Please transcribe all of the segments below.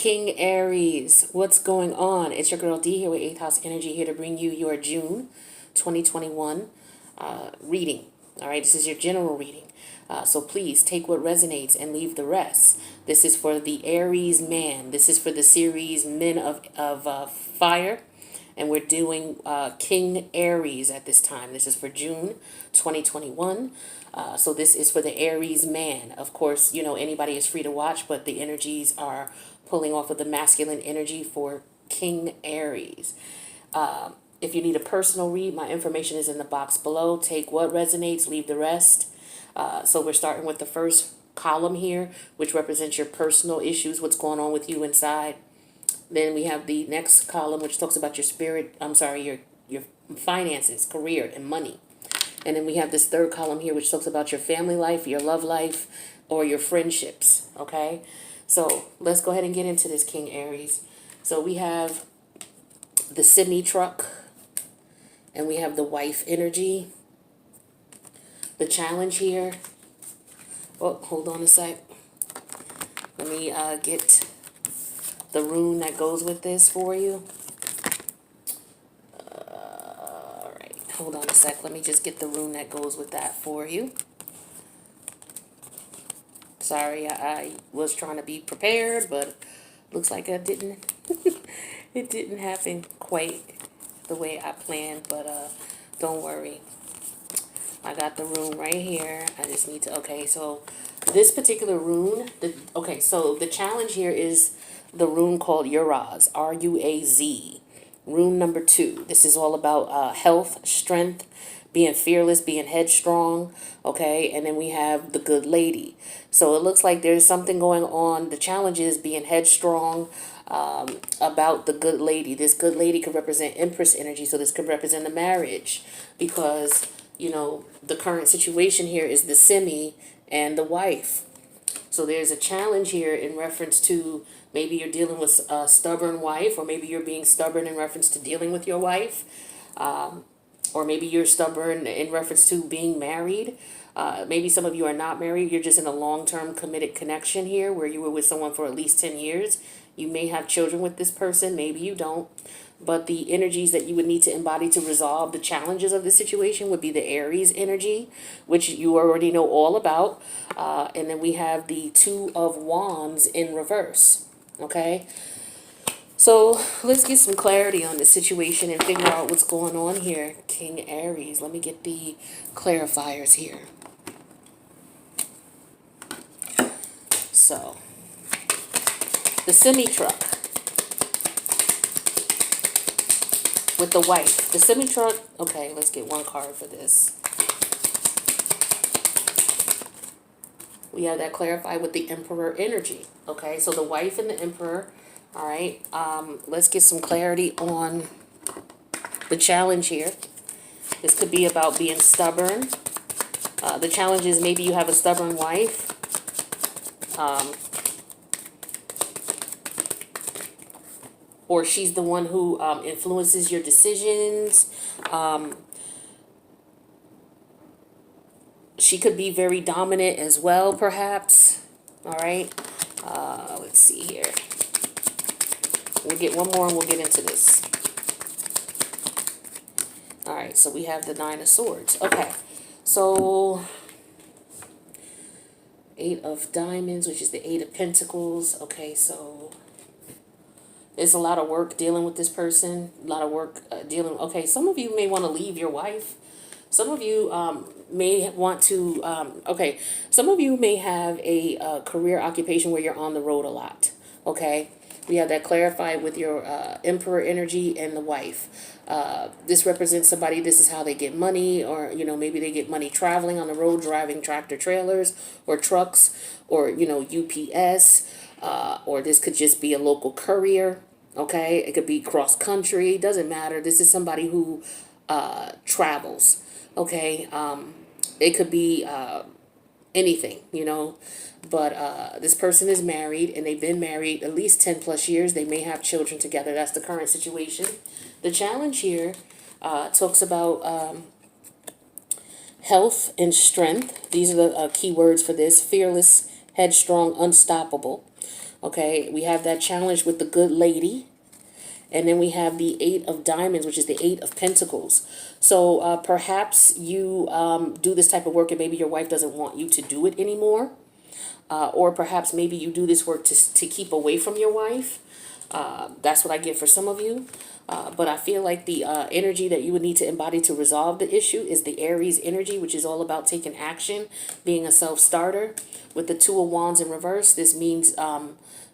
King Aries, what's going on? It's your girl D here with 8th House Energy, here to bring you your June 2021 reading. All right, this is your general reading. So please take what resonates and leave the rest. This is for the Aries man. This is for the series Men of Fire. And we're doing King Aries at this time. This is for June 2021. So this is for the Aries man. Of course, you know, anybody is free to watch, but the energies are pulling off of the masculine energy for King Aries. If you need a personal read, my information is in the box below. Take what resonates, leave the rest. So we're starting with the first column here, which represents your personal issues, what's going on with you inside. Then we have the next column, which talks about your finances, career, and money. And then we have this third column here, which talks about your family life, your love life, or your friendships, okay? So let's go ahead and get into this, King Aries. So we have the semi-truck, and we have the wife energy. The challenge here. Oh, hold on a sec. Let me get the rune that goes with this for you. All right, hold on a sec. Let me just get the rune that goes with that for you. Sorry, I was trying to be prepared, but looks like I didn't. It didn't happen quite the way I planned, but don't worry. I got the rune right here. I just need to, okay, so this particular rune, so the challenge here is the rune called Uraz, R-U-A-Z, rune number 2. This is all about health, strength, being fearless, being headstrong, okay? And then we have the good lady. So it looks like there's something going on. The challenge is being headstrong about the good lady. This good lady could represent Empress energy, so this could represent a marriage because, you know, the current situation here is the semi and the wife. So there's a challenge here in reference to maybe you're dealing with a stubborn wife, or maybe you're being stubborn in reference to dealing with your wife. Or maybe you're stubborn in reference to being married. Maybe some of you are not married. You're just in a long-term committed connection here where you were with someone for at least 10 years. You may have children with this person. Maybe you don't. But the energies that you would need to embody to resolve the challenges of the situation would be the Aries energy, which you already know all about. And then we have the Two of Wands in reverse. Okay? So let's get some clarity on the situation and figure out what's going on here, King Aries. Let me get the clarifiers here. So, the semi-truck with the wife. The semi-truck, okay, let's get one card for this. We have that clarified with the Emperor energy. Okay, so the wife and the Emperor. All right, let's get some clarity on the challenge here. This could be about being stubborn. The challenge is maybe you have a stubborn wife. Or she's the one who influences your decisions. She could be very dominant as well, perhaps. All right, let's see here. We'll get one more and we'll get into this. All right, so we have the Nine of Swords. Okay, so 8 of Diamonds, which is the 8 of Pentacles. Okay, so there's a lot of work dealing with this person. A lot of work dealing. Okay, some of you may want to leave your wife. Some of you may want to, some of you may have a career occupation where you're on the road a lot. Okay. We have that clarified with your Emperor energy and the wife. This represents somebody, this is how they get money, or, you know, maybe they get money traveling on the road, driving tractor trailers or trucks, or, you know, UPS, or this could just be a local courier. Okay. It could be cross country. Doesn't matter. This is somebody who travels. Okay. It could be anything, you know. But this person is married, and they've been married at least 10 plus years. They may have children together. That's the current situation. The challenge here talks about health and strength. These are the key words for this: fearless, headstrong, unstoppable. Okay, we have that challenge with the good lady. And then we have the Eight of Diamonds, which is the Eight of Pentacles. So perhaps you do this type of work and maybe your wife doesn't want you to do it anymore. Or perhaps maybe you do this work to keep away from your wife. That's what I get for some of you. But I feel like the energy that you would need to embody to resolve the issue is the Aries energy, which is all about taking action, being a self-starter. With the Two of Wands in reverse, this means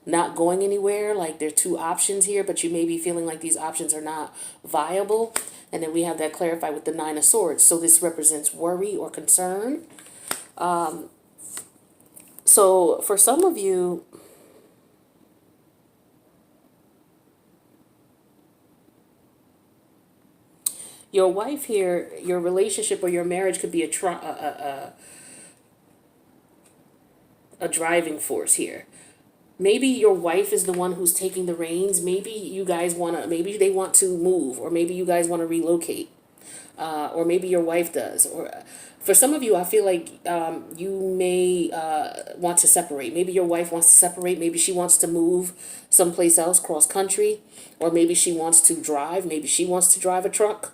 not going anywhere. Like there are two options here, but you may be feeling like these options are not viable. And then we have that clarified with the Nine of Swords. So this represents worry or concern. So for some of you, your wife here, your relationship or your marriage could be a driving force here. Maybe your wife is the one who's taking the reins. Maybe you guys maybe they want to move, or maybe you guys want to relocate, or maybe your wife does. Or for some of you, I feel like you may want to separate. Maybe your wife wants to separate. Maybe she wants to move someplace else, cross country, or maybe she wants to drive. Maybe she wants to drive a truck.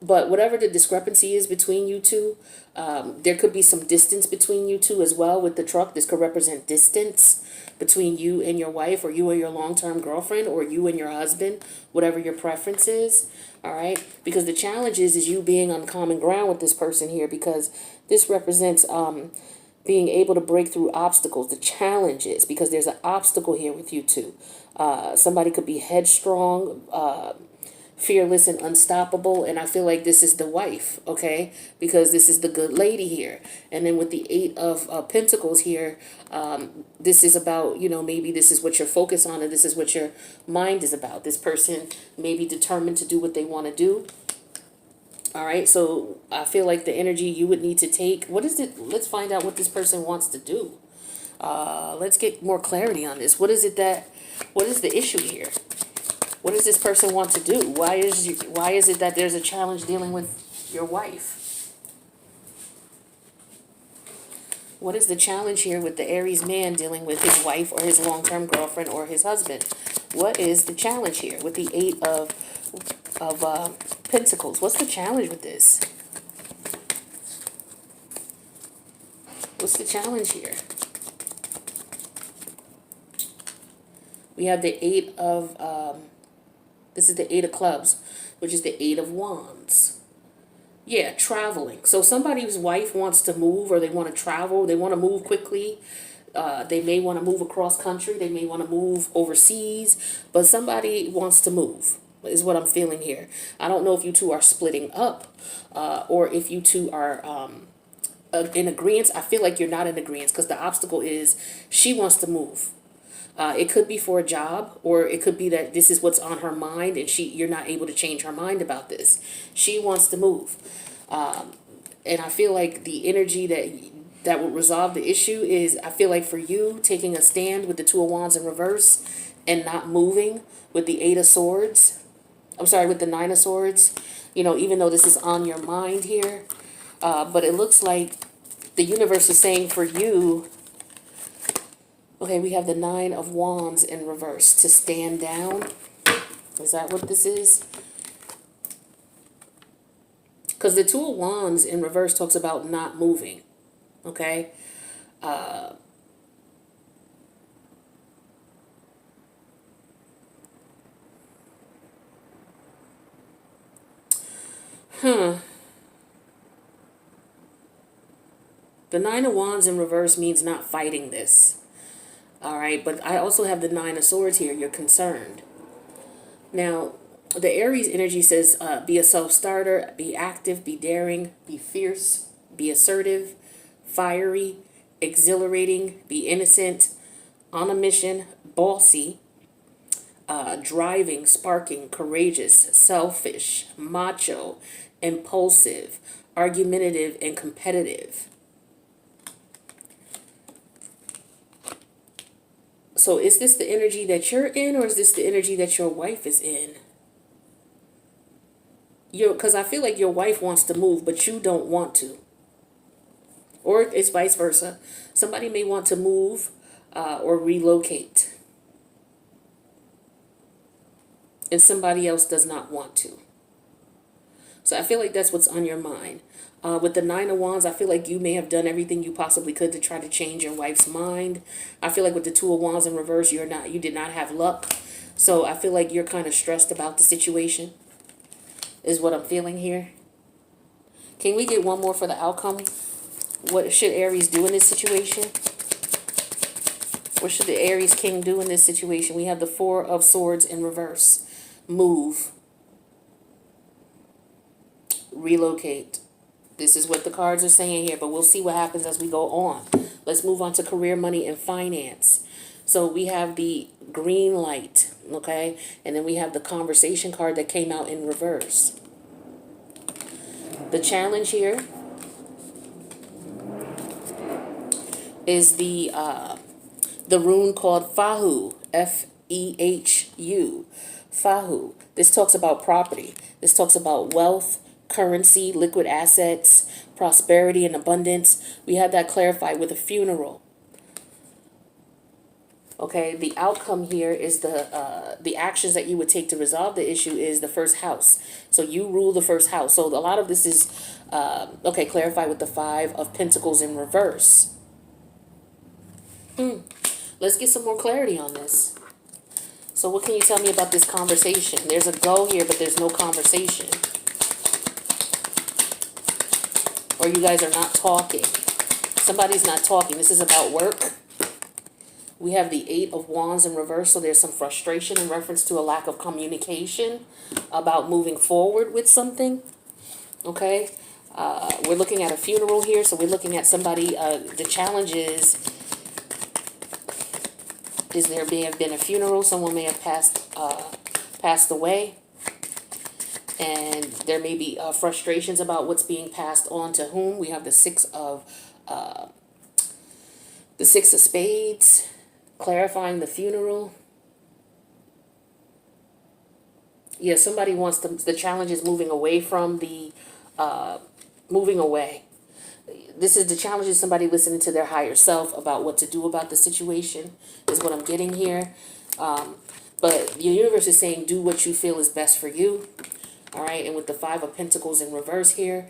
But whatever the discrepancy is between you two, there could be some distance between you two as well with the truck. This could represent distance between you and your wife, or you and your long-term girlfriend, or you and your husband, whatever your preference is. All right. Because the challenge is you being on common ground with this person here, because this represents being able to break through obstacles. The challenge is because there's an obstacle here with you two. Somebody could be headstrong, fearless and unstoppable, and I feel like this is the wife, okay, because this is the good lady here. And then with the Eight of Pentacles here, this is about, maybe this is what you're focused on, and this is what your mind is about. This person may be determined to do what they want to do. All right, so I feel like the energy you would need to take, what is it? Let's find out what this person wants to do. Let's get more clarity on this. What is the issue here? What does this person want to do? Why is it that there's a challenge dealing with your wife? What is the challenge here with the Aries man dealing with his wife or his long-term girlfriend or his husband? What is the challenge here with the Eight of Pentacles? What's the challenge with this? What's the challenge here? We have the Eight of... this is the Eight of Clubs, which is the Eight of Wands. Yeah, traveling. So somebody's wife wants to move, or they want to travel. They want to move quickly. They may want to move across country. They may want to move overseas. But somebody wants to move, is what I'm feeling here. I don't know if you two are splitting up, or if you two are in agreement. I feel like you're not in agreement, because the obstacle is she wants to move. It could be for a job, or it could be that this is what's on her mind, and you're not able to change her mind about this. She wants to move. And I feel like the energy that would resolve the issue is, I feel like for you, taking a stand with the Two of Wands in reverse and not moving with the Eight of Swords. I'm sorry, with the Nine of Swords. Even though this is on your mind here. But it looks like the universe is saying for you... Okay, we have the Nine of Wands in reverse. To stand down. Is that what this is? Because the Two of Wands in reverse talks about not moving. Okay? The Nine of Wands in reverse means not fighting this. All right, but I also have the Nine of Swords here. You're concerned. Now, the Aries energy says be a self-starter, be active, be daring, be fierce, be assertive, fiery, exhilarating, be innocent, on a mission, bossy, driving, sparking, courageous, selfish, macho, impulsive, argumentative, and competitive. So is this the energy that you're in, or is this the energy that your wife is in? Because I feel like your wife wants to move, but you don't want to. Or it's vice versa. Somebody may want to move, or relocate. And somebody else does not want to. So I feel like that's what's on your mind. With the Nine of Wands, I feel like you may have done everything you possibly could to try to change your wife's mind. I feel like with the Two of Wands in reverse, you did not have luck. So I feel like you're kind of stressed about the situation, is what I'm feeling here. Can we get one more for the outcome? What should Aries do in this situation? What should the Aries King do in this situation? We have the Four of Swords in reverse. Move. Relocate. This is what the cards are saying here, but we'll see what happens as we go on. Let's move on to career, money, and finance. So we have the green light, okay? And then we have the conversation card that came out in reverse. The challenge here is the rune called Fahu, F-E-H-U, Fahu. This talks about property. This talks about wealth, currency, liquid assets, prosperity, and abundance. We have that clarified with a funeral. Okay, the outcome here is the actions that you would take to resolve the issue is the first house. So you rule the first house. So a lot of this is, okay, clarified with the Five of Pentacles in reverse. Let's get some more clarity on this. So what can you tell me about this conversation? There's a go here, but there's no conversation. Or you guys are not talking. Somebody's not talking. This is about work. We have the Eight of Wands in reverse, so there's some frustration in reference to a lack of communication about moving forward with something. Okay? We're looking at a funeral here, so we're looking at somebody, the challenge is there may have been a funeral, someone may have passed away, and there may be frustrations about what's being passed on to whom. We have the Six of Spades, clarifying the funeral. Yeah, somebody wants the challenge is moving away from the, moving away. This is the challenge is somebody listening to their higher self about what to do about the situation, is what I'm getting here. But the universe is saying do what you feel is best for you. All right, and with the Five of Pentacles in reverse here,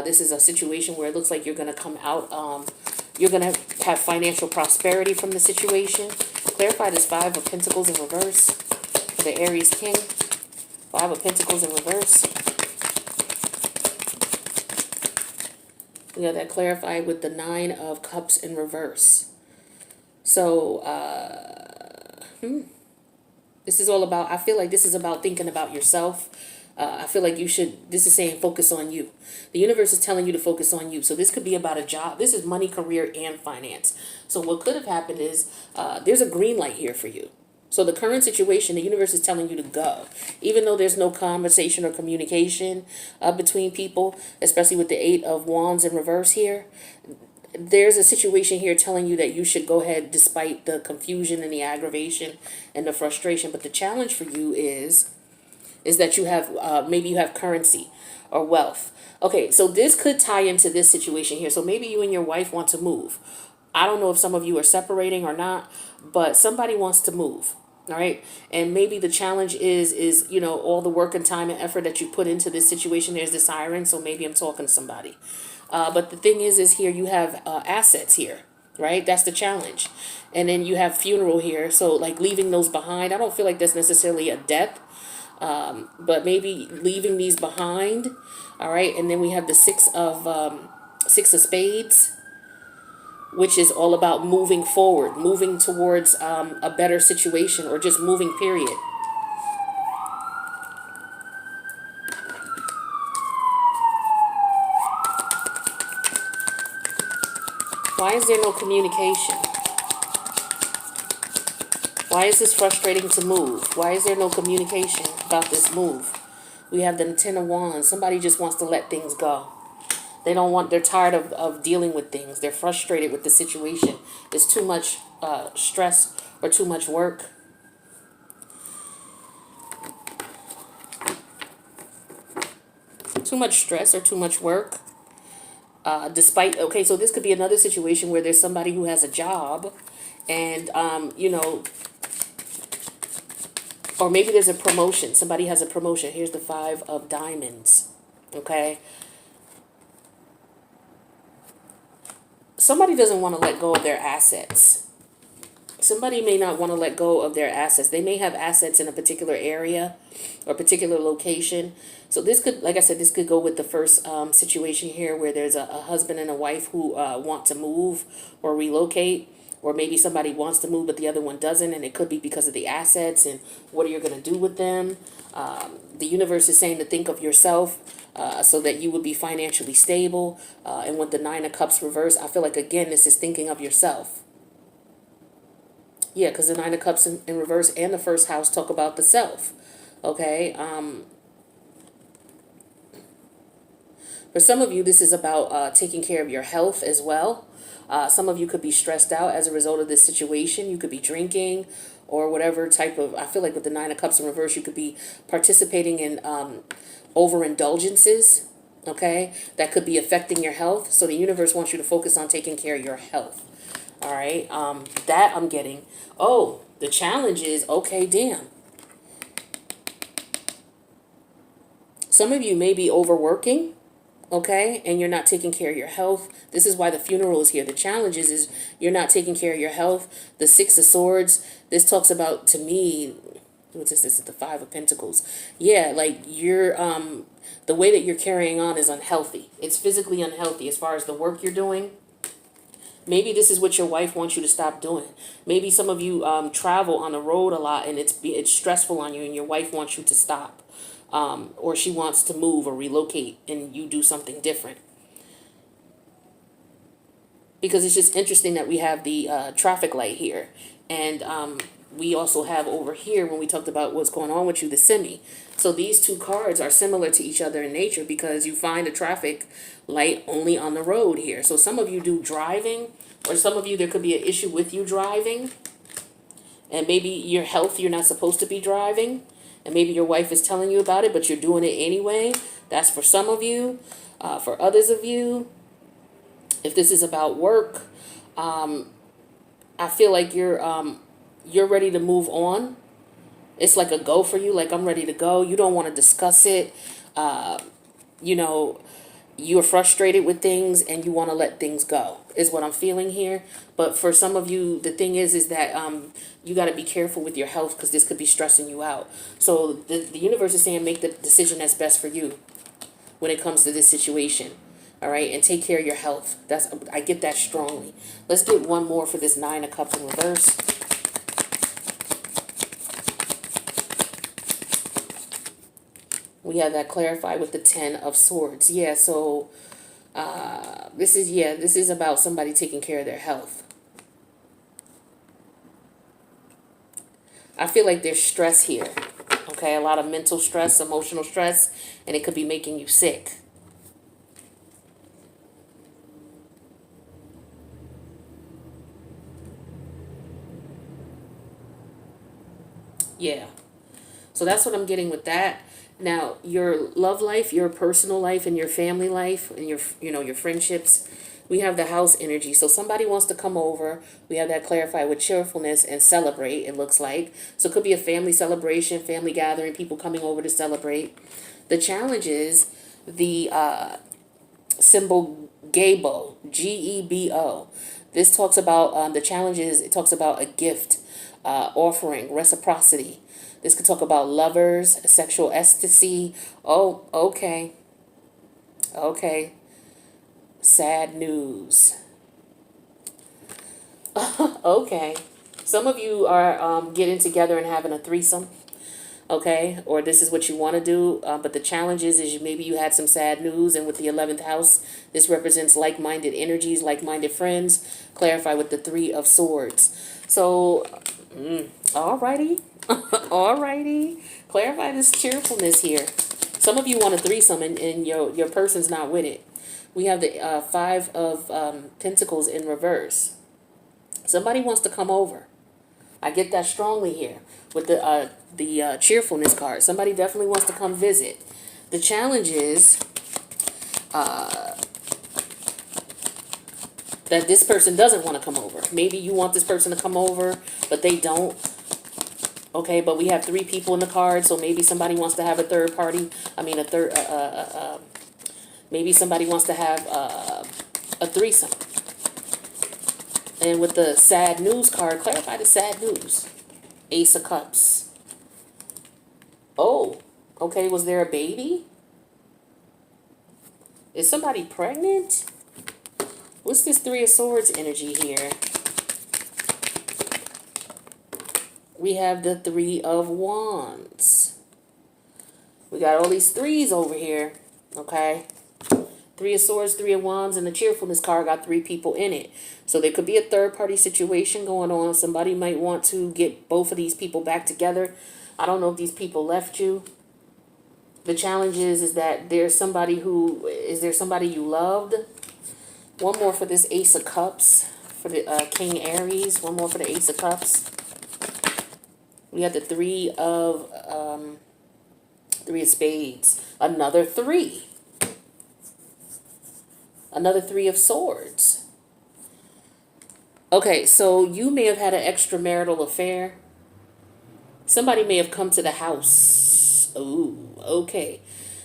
this is a situation where it looks like you're going to come out, you're going to have financial prosperity from the situation. Clarify this Five of Pentacles in reverse for the Aries King. Five of Pentacles in reverse. We got that clarified with the Nine of Cups in reverse. So, this is all about, I feel like this is about thinking about yourself. I feel like you should, this is saying focus on you. The universe is telling you to focus on you. So this could be about a job. This is money, career, and finance. So what could have happened is there's a green light here for you. So the current situation, the universe is telling you to go. Even though there's no conversation or communication between people, especially with the Eight of Wands in reverse here, there's a situation here telling you that you should go ahead despite the confusion and the aggravation and the frustration. But the challenge for you is that you have, maybe you have currency or wealth. Okay, so this could tie into this situation here. So maybe you and your wife want to move. I don't know if some of you are separating or not, but somebody wants to move. All right. And maybe the challenge is, you know, all the work and time and effort that you put into this situation. There's this siren. So maybe I'm talking to somebody. But the thing is here you have assets here, right? That's the challenge. And then you have funeral here. So like leaving those behind. I don't feel like that's necessarily a death, but maybe leaving these behind. All right. And then we have the Six of Spades, which is all about moving forward, moving towards a better situation, or just moving, period. Why is there no communication? Why is this frustrating to move? Why is there no communication about this move? We have the Ten of Wands. Somebody just wants to let things go. They don't want, they're tired of dealing with things. They're frustrated with the situation. There's too much stress or too much work. Too much stress or too much work. Okay, so this could be another situation where there's somebody who has a job And, you know, or maybe there's a promotion. Somebody has a promotion. Here's the 5 of Diamonds. Okay. Somebody doesn't want to let go of their assets. Somebody may not want to let go of their assets. They may have assets in a particular area or particular location. So this could, like I said, this could go with the first situation here where there's a husband and a wife who want to move or relocate. Or maybe somebody wants to move but the other one doesn't. And it could be because of the assets and what are you going to do with them. The universe is saying to think of yourself so that you would be financially stable. And with the 9 of Cups reversed, I feel like, again, this is thinking of yourself. Yeah, because the 9 of Cups in reverse and the first house talk about the self. Okay. For some of you, this is about taking care of your health as well. Some of you could be stressed out as a result of this situation. You could be drinking or whatever type of, I feel like with the 9 of Cups in reverse, you could be participating in overindulgences, okay? That could be affecting your health. So the universe wants you to focus on taking care of your health, all right? That I'm getting. Oh, the challenge is, okay, damn. Some of you may be overworking, okay, and you're not taking care of your health. This is why the funeral is here. The challenge is you're not taking care of your health. The 6 of Swords, this talks about, to me, what's this? This is the 5 of Pentacles. Yeah, like you're, the way that you're carrying on is unhealthy. It's physically unhealthy as far as the work you're doing. Maybe this is what your wife wants you to stop doing. Maybe some of you travel on the road a lot and it's stressful on you and your wife wants you to stop. Or she wants to move or relocate and you do something different. Because it's just interesting that we have the traffic light here. And we also have over here, when we talked about what's going on with you, the semi. So these 2 cards are similar to each other in nature because you find a traffic light only on the road here. So some of you do driving, or some of you, there could be an issue with you driving. And maybe your health, you're not supposed to be driving. And maybe your wife is telling you about it, but you're doing it anyway. That's for some of you. For others of you, if this is about work, I feel like you're ready to move on. It's like a go for you, like I'm ready to go. You don't want to discuss it. You know, you're frustrated with things and you want to let things go is what I'm feeling here. But for some of you, the thing is that you got to be careful with your health because this could be stressing you out. So the universe is saying make the decision that's best for you when it comes to this situation. All right, and take care of your health. I get that strongly. Let's get one more for this 9 of Cups in reverse. We have that clarified with the 10 of Swords. Yeah, so this is about somebody taking care of their health. I feel like there's stress here. Okay, a lot of mental stress, emotional stress, and it could be making you sick. Yeah. So that's what I'm getting with that. Now, your love life, your personal life, and your family life, and your friendships, we have the house energy. So somebody wants to come over. We have that clarified with cheerfulness and celebrate, it looks like. So it could be a family celebration, family gathering, people coming over to celebrate. The challenge is the symbol Gebo, G-E-B-O. This talks about the challenges. It talks about a gift, offering, reciprocity. This could talk about lovers, sexual ecstasy. Oh, okay. Okay. Sad news. Okay. Some of you are getting together and having a threesome. Okay, or this is what you want to do, but the challenge is maybe you had some sad news, and with the 11th house, this represents like-minded energies, like-minded friends. Clarify with the 3 of Swords. So, alrighty, alrighty. Clarify this cheerfulness here. Some of you want a threesome, and your person's not with it. We have the 5 of Pentacles in reverse. Somebody wants to come over. I get that strongly here with the cheerfulness card. Somebody definitely wants to come visit. The challenge is that this person doesn't want to come over. Maybe you want this person to come over, but they don't. Okay, but we have 3 people in the card, so maybe somebody wants to have a third party. I mean, maybe somebody wants to have a threesome. And with the sad news card, clarify the sad news. Ace of Cups. Oh, okay, was there a baby? Is somebody pregnant? What's this 3 of Swords energy here? We have the 3 of Wands. We got all these 3s over here, okay? 3 of Swords, 3 of Wands, and the Cheerfulness card got 3 people in it. So there could be a third-party situation going on. Somebody might want to get both of these people back together. I don't know if these people left you. The challenge is that there's somebody who, is there somebody you loved? One more for this Ace of Cups, for the King Aries. One more for the Ace of Cups. We got the 3 of Spades. Another 3. Another 3 of Swords. Okay, so you may have had an extramarital affair. Somebody may have come to the house. Ooh, okay.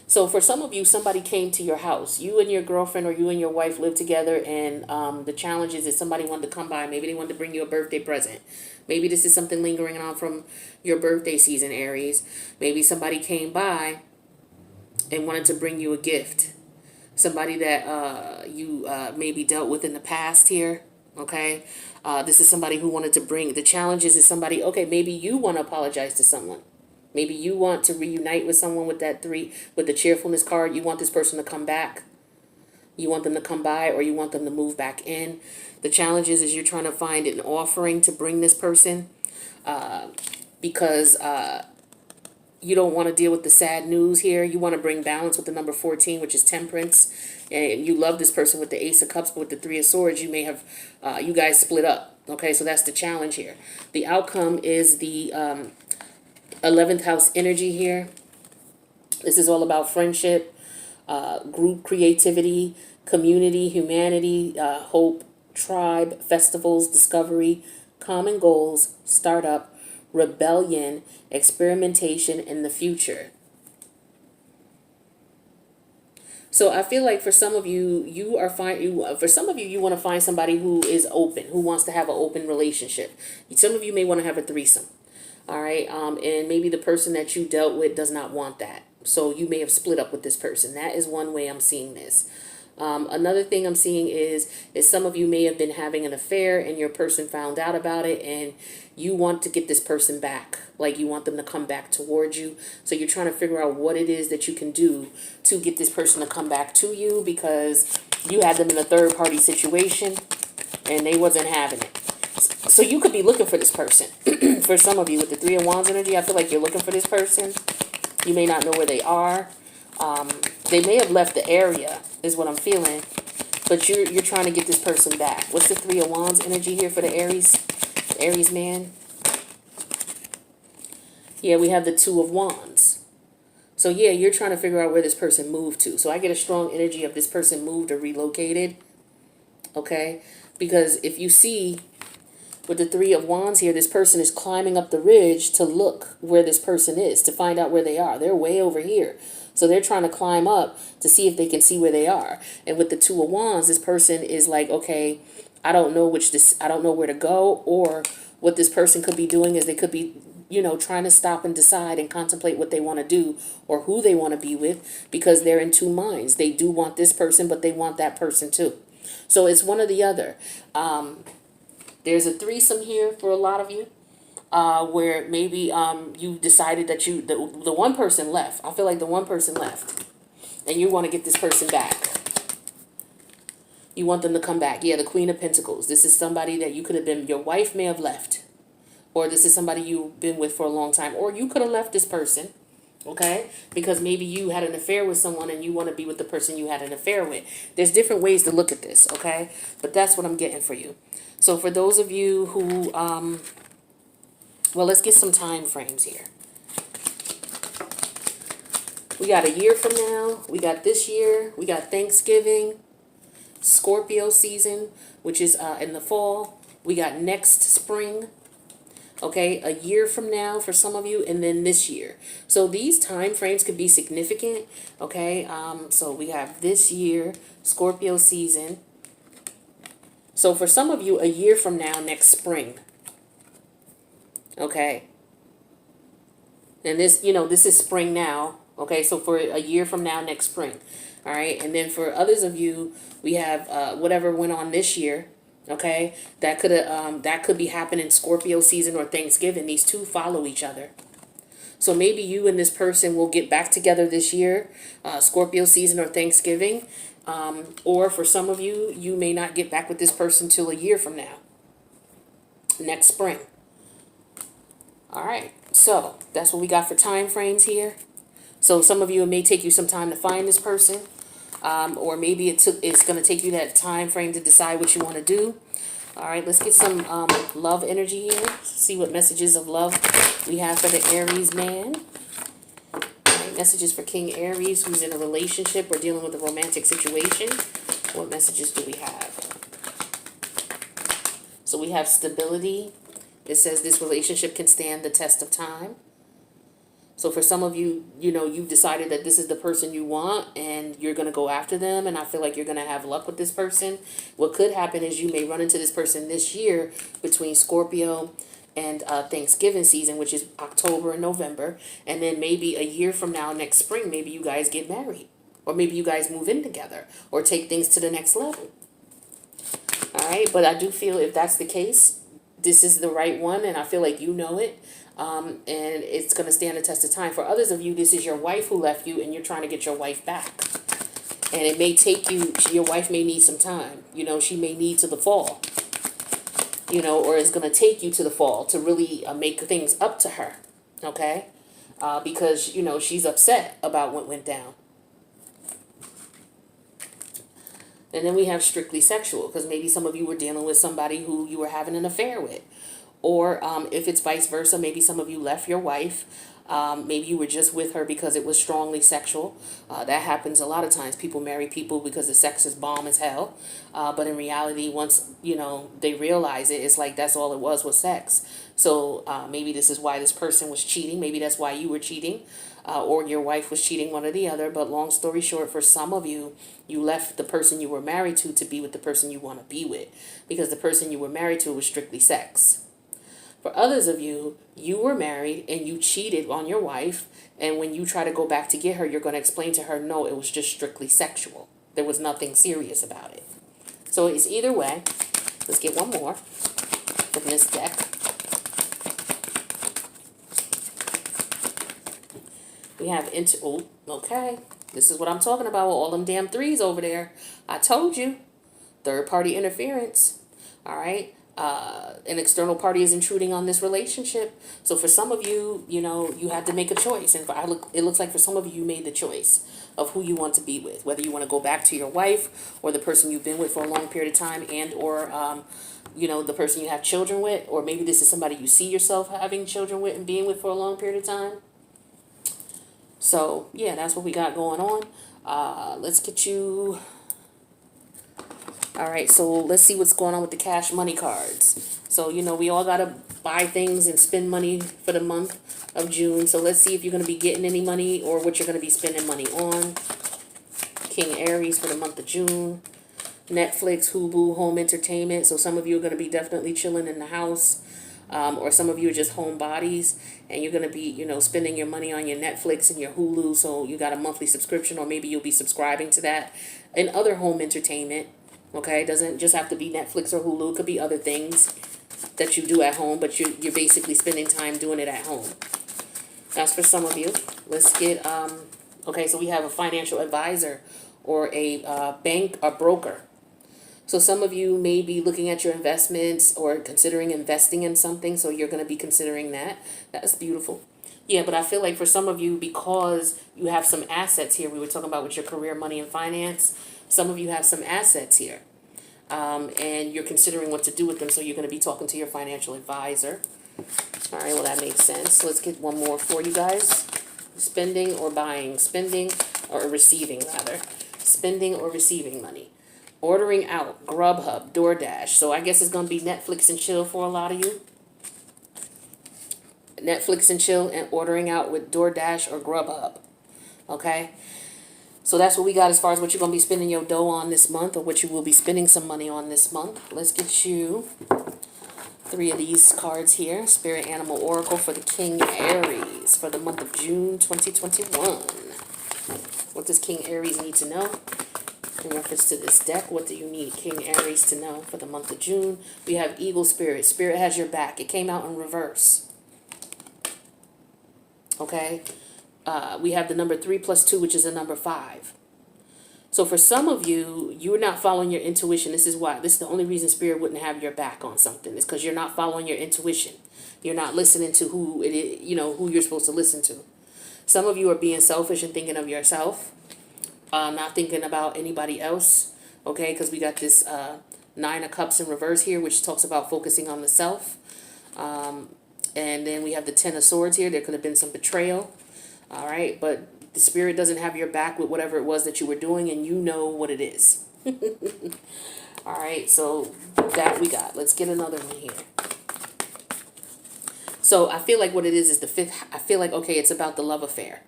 So for some of you, somebody came to your house. You and your girlfriend or you and your wife live together, and the challenge is that somebody wanted to come by. Maybe they wanted to bring you a birthday present. Maybe this is something lingering on from your birthday season, Aries. Maybe somebody came by and wanted to bring you a gift. Somebody that you maybe dealt with in the past here, okay? This is somebody who wanted to bring, the challenges is somebody, okay, maybe you want to apologize to someone. Maybe you want to reunite with someone with that 3, with the Cheerfulness card. You want this person to come back. You want them to come by, or you want them to move back in. The challenge is you're trying to find an offering to bring this person because you don't want to deal with the sad news here. You want to bring balance with the number 14, which is Temperance. And you love this person with the Ace of Cups, but with the 3 of Swords, you may have, you guys split up. Okay, so that's the challenge here. The outcome is the 11th house energy here. This is all about friendship, group creativity, community, humanity, hope, tribe, festivals, discovery, common goals, startup, rebellion, experimentation, and the future. So I feel like for some of you, you want to find somebody who is open, who wants to have an open relationship. Some of you may want to have a threesome. All right. And maybe the person that you dealt with does not want that. So you may have split up with this person. That is one way I'm seeing this. Another thing I'm seeing is some of you may have been having an affair and your person found out about it and you want to get this person back. Like you want them to come back towards you. So you're trying to figure out what it is that you can do to get this person to come back to you because you had them in a third party situation and they wasn't having it. So you could be looking for this person. For some of you with the 3 of Wands energy, I feel like you're looking for this person. You may not know where they are. They may have left the area, is what I'm feeling. But you're trying to get this person back. What's the 3 of Wands energy here for the Aries man? Yeah, we have the 2 of Wands. So yeah, you're trying to figure out where this person moved to. So I get a strong energy of this person moved or relocated. Okay? Because if you see with the 3 of Wands here, this person is climbing up the ridge to look where this person is, to find out where they are. They're way over here. So they're trying to climb up to see if they can see where they are. And with the 2 of Wands, this person is like, okay, I don't know where to go. Or what this person could be doing is they could be, trying to stop and decide and contemplate what they want to do or who they want to be with because they're in 2 minds. They do want this person, but they want that person too. So it's one or the other. There's a threesome here for a lot of you, where maybe you decided that the one person left. I feel like the one person left, and you want to get this person back. You want them to come back. Yeah, the Queen of Pentacles. This is somebody that you could have been, your wife may have left, or this is somebody you've been with for a long time, or you could have left this person, okay? Because maybe you had an affair with someone and you want to be with the person you had an affair with. There's different ways to look at this, okay? But that's what I'm getting for you. So for those of you who, well, let's get some time frames here. We got a year from now. We got this year. We got Thanksgiving. Scorpio season, which is in the fall. We got next spring, okay, a year from now for some of you, and then this year. So these time frames could be significant, okay? So we have this year, Scorpio season. So for some of you, a year from now, next spring, okay? And this, this is spring now, okay? So for a year from now, next spring, all right? And then for others of you, we have whatever went on this year, okay? That could be happening Scorpio season or Thanksgiving. These two follow each other. So maybe you and this person will get back together this year, Scorpio season or Thanksgiving. Or for some of you, you may not get back with this person till a year from now, next spring. All right, so that's what we got for time frames here. So some of you, it may take you some time to find this person, or maybe it's going to take you that time frame to decide what you want to do. All right, let's get some love energy here. See what messages of love we have for the Aries man. All right, messages for King Aries, who's in a relationship or dealing with a romantic situation. What messages do we have? So we have stability. It says this relationship can stand the test of time. So for some of you, you've decided that this is the person you want and you're going to go after them. And I feel like you're going to have luck with this person. What could happen is you may run into this person this year between Scorpio and Thanksgiving season, which is October and November. And then maybe a year from now, next spring, maybe you guys get married. Or maybe you guys move in together or take things to the next level. All right. But I do feel if that's the case, this is the right one, and I feel like you know it, and it's going to stand the test of time. For others of you, this is your wife who left you, and you're trying to get your wife back. And it may take you, your wife may need some time. She may need to the fall, or it's going to take you to the fall to really make things up to her, okay? Because, she's upset about what went down. And then we have strictly sexual, because maybe some of you were dealing with somebody who you were having an affair with. Or if it's vice versa, maybe some of you left your wife. Maybe you were just with her because it was strongly sexual. That happens a lot of times. People marry people because the sex is bomb as hell. But in reality, once, they realize it, it's like that's all it was sex. So maybe this is why this person was cheating. Maybe that's why you were cheating. Or your wife was cheating, one or the other. But long story short, for some of you, you left the person you were married to be with the person you want to be with. Because the person you were married to was strictly sex. For others of you, you were married and you cheated on your wife. And when you try to go back to get her, you're going to explain to her, no, it was just strictly sexual. There was nothing serious about it. So it's either way. Let's get one more from this deck. We have okay. This is what I'm talking about with all them damn threes over there. I told you. Third party interference. All right. An external party is intruding on this relationship. So for some of you, you had to make a choice. And it looks like for some of you, you made the choice of who you want to be with. Whether you want to go back to your wife or the person you've been with for a long period of time, and or, the person you have children with. Or maybe this is somebody you see yourself having children with and being with for a long period of time. So, yeah, that's what we got going on. Let's get you... All right, so let's see what's going on with the cash money cards. So, we all got to buy things and spend money for the month of June. So let's see if you're going to be getting any money or what you're going to be spending money on. King Aries for the month of June. Netflix, Hulu, home entertainment. So some of you are going to be definitely chilling in the house. Or some of you are just homebodies, and you're going to be, spending your money on your Netflix and your Hulu. So you got a monthly subscription, or maybe you'll be subscribing to that. And other home entertainment, okay? It doesn't just have to be Netflix or Hulu. It could be other things that you do at home, but you're basically spending time doing it at home. That's for some of you. Let's get, okay, so we have a financial advisor or a bank, a broker. So some of you may be looking at your investments or considering investing in something. So you're going to be considering that. That's beautiful. Yeah, but I feel like for some of you, because you have some assets here, we were talking about with your career, money, and finance, some of you have some assets here. And you're considering what to do with them. So you're going to be talking to your financial advisor. All right, well, that makes sense. Let's get one more for you guys. Spending or buying. Spending or receiving, rather. Spending or receiving money. Ordering out, Grubhub, DoorDash. So I guess it's going to be Netflix and chill for a lot of you. Netflix and chill and ordering out with DoorDash or Grubhub. Okay? So that's what we got as far as what you're going to be spending your dough on this month, or what you will be spending some money on this month. Let's get you 3 of these cards here. Spirit Animal Oracle for the King Aries for the month of June 2021. What does King Aries need to know? In reference to this deck, what do you need King Aries to know for the month of June? We have Eagle Spirit. Spirit has your back. It came out in reverse. Okay? We have the number 3 plus 2, which is the number 5. So for some of you, you're not following your intuition. This is why. This is the only reason Spirit wouldn't have your back on something. It's because you're not following your intuition. You're not listening to who it is, who you're supposed to listen to. Some of you are being selfish and thinking of yourself, not thinking about anybody else. Okay, because we got this 9 of Cups in reverse here, which talks about focusing on the self. And then we have the 10 of Swords here. There could have been some betrayal. All right, but the Spirit doesn't have your back with whatever it was that you were doing, and you know what it is. All right, so that we got. Let's get another one here. So I feel like what it is the 5th. I feel like, okay, it's about the love affair.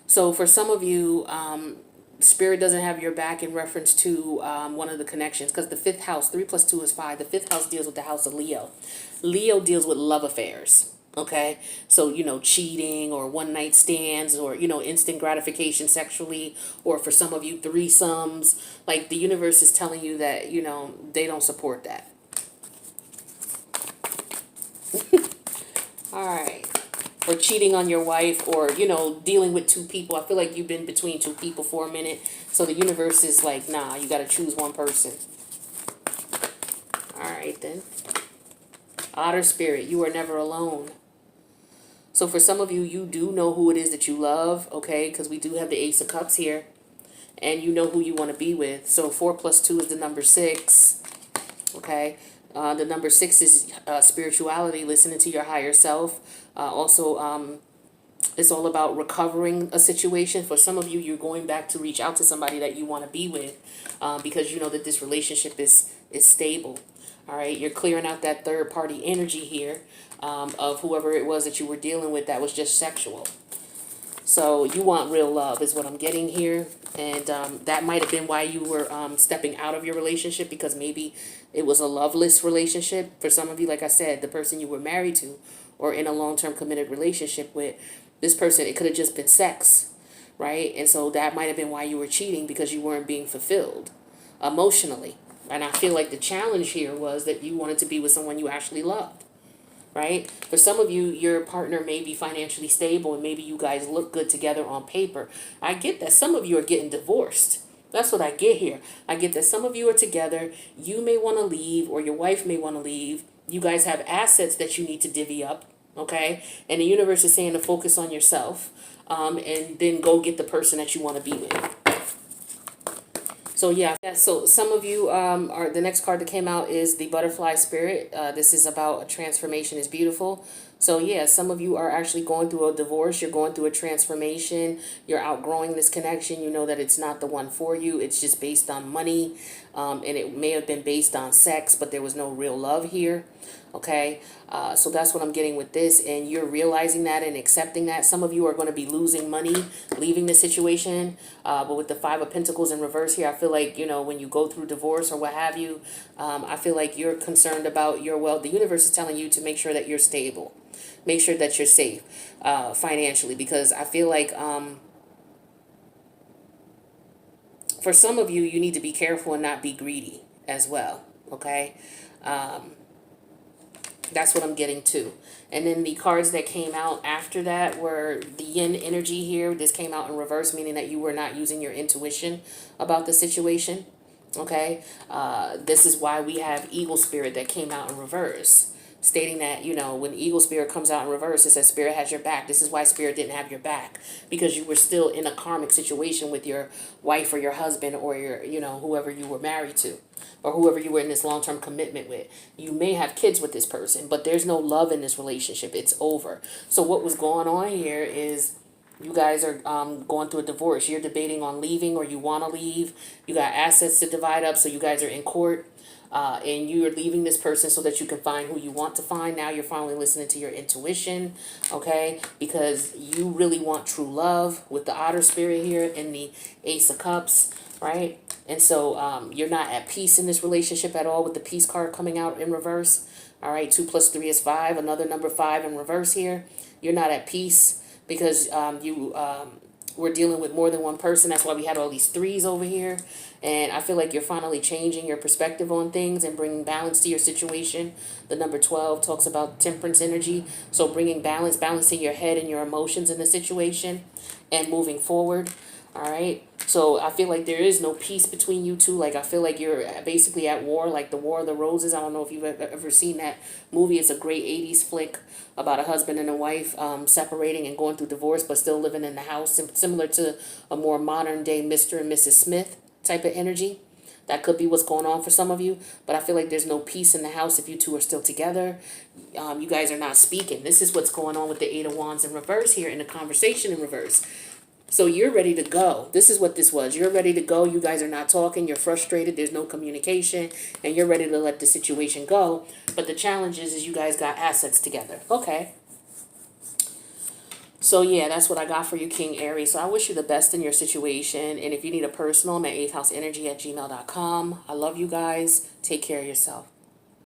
So for some of you, Spirit doesn't have your back in reference to one of the connections, because the 5th house, 3 plus 2 is 5. The 5th house deals with the house of Leo. Leo deals with love affairs. Okay, so, cheating or one night stands or, instant gratification sexually, or for some of you, threesomes. Like the universe is telling you that, they don't support that. All right. Or cheating on your wife, or, dealing with 2 people. I feel like you've been between 2 people for a minute. So the universe is like, nah, you got to choose one person. All right, then. Otter Spirit, you are never alone. So for some of you, you do know who it is that you love, okay? Because we do have the Ace of Cups here. And you know who you want to be with. So 4 plus 2 is the number 6, okay? The number 6 is spirituality, listening to your higher self. Also, it's all about recovering a situation. For some of you, you're going back to reach out to somebody that you want to be with because you know that this relationship is stable. All right, you're clearing out that third-party energy here of whoever it was that you were dealing with that was just sexual. So you want real love is what I'm getting here. And that might have been why you were stepping out of your relationship, because maybe it was a loveless relationship. For some of you, like I said, the person you were married to or in a long-term committed relationship with, this person, it could have just been sex, right? And so that might have been why you were cheating, because you weren't being fulfilled emotionally. And I feel like the challenge here was that you wanted to be with someone you actually loved, right? For some of you, your partner may be financially stable and maybe you guys look good together on paper. I get that some of you are getting divorced. That's what I get here. I get that some of you are together. You may want to leave, or your wife may want to leave. You guys have assets that you need to divvy up, okay? And the universe is saying to focus on yourself and then go get the person that you want to be with. So yeah, so some of you are, the next card that came out is the Butterfly Spirit. This is about a transformation is beautiful. So yeah, some of you are actually going through a divorce. You're going through a transformation. You're outgrowing this connection. You know that it's not the one for you. It's just based on money. And it may have been based on sex, but there was no real love here. Okay, so that's what I'm getting with this, and you're realizing that and accepting that. Some of you are going to be losing money, leaving the situation, but with the 5 of Pentacles in reverse here, I feel like, you know, when you go through divorce or what have you, I feel like you're concerned about your wealth. The universe is telling you to make sure that you're stable, make sure that you're safe financially, because I feel like for some of you, you need to be careful and not be greedy as well, okay? That's what I'm getting to. And then the cards that came out after that were the yin energy here. This came out in reverse, meaning that you were not using your intuition about the situation. Okay. This is why we have Eagle Spirit that came out in reverse, stating that, you know, when Eagle Spirit comes out in reverse, it says Spirit has your back. This is why Spirit didn't have your back, because you were still in a karmic situation with your wife or your husband or your, you know, whoever you were married to, or whoever you were in this long-term commitment with. You may have kids with this person, but there's no love in this relationship. It's over. So what was going on here is You guys are going through a divorce. You're debating on leaving or you want to leave. You got assets to divide up, so you guys are in court. And you're leaving this person so that you can find who you want to find. Now you're finally listening to your intuition, okay? Because you really want true love with the otter spirit here and the Ace of Cups, right? And so you're not at peace in this relationship at all with the peace card coming out in reverse. All right, 2 plus 3 is 5. Another number 5 in reverse here. You're not at peace because you we're dealing with more than one person. That's why we had all these 3s over here. And I feel like you're finally changing your perspective on things and bringing balance to your situation. The number 12 talks about temperance energy. So bringing balance, balancing your head and your emotions in the situation and moving forward. All right. So I feel like there is no peace between you two. Like I feel like you're basically at war, like the War of the Roses. I don't know if you've ever seen that movie. It's a great 80s flick about a husband and a wife separating and going through divorce, but still living in the house. Similar to a more modern day Mr. and Mrs. Smith type of energy. That could be what's going on for some of you. But I feel like there's no peace in the house if you two are still together. You guys are not speaking. This is what's going on with the 8 of Wands in reverse here in the conversation in reverse. So you're ready to go. This is what this was. You're ready to go. You guys are not talking. You're frustrated. There's no communication. And you're ready to let the situation go. But the challenge is you guys got assets together. Okay. So yeah, that's what I got for you, King Aries. So I wish you the best in your situation. And if you need a personal, I'm at 8thHouseEnergy@gmail.com. I love you guys. Take care of yourself.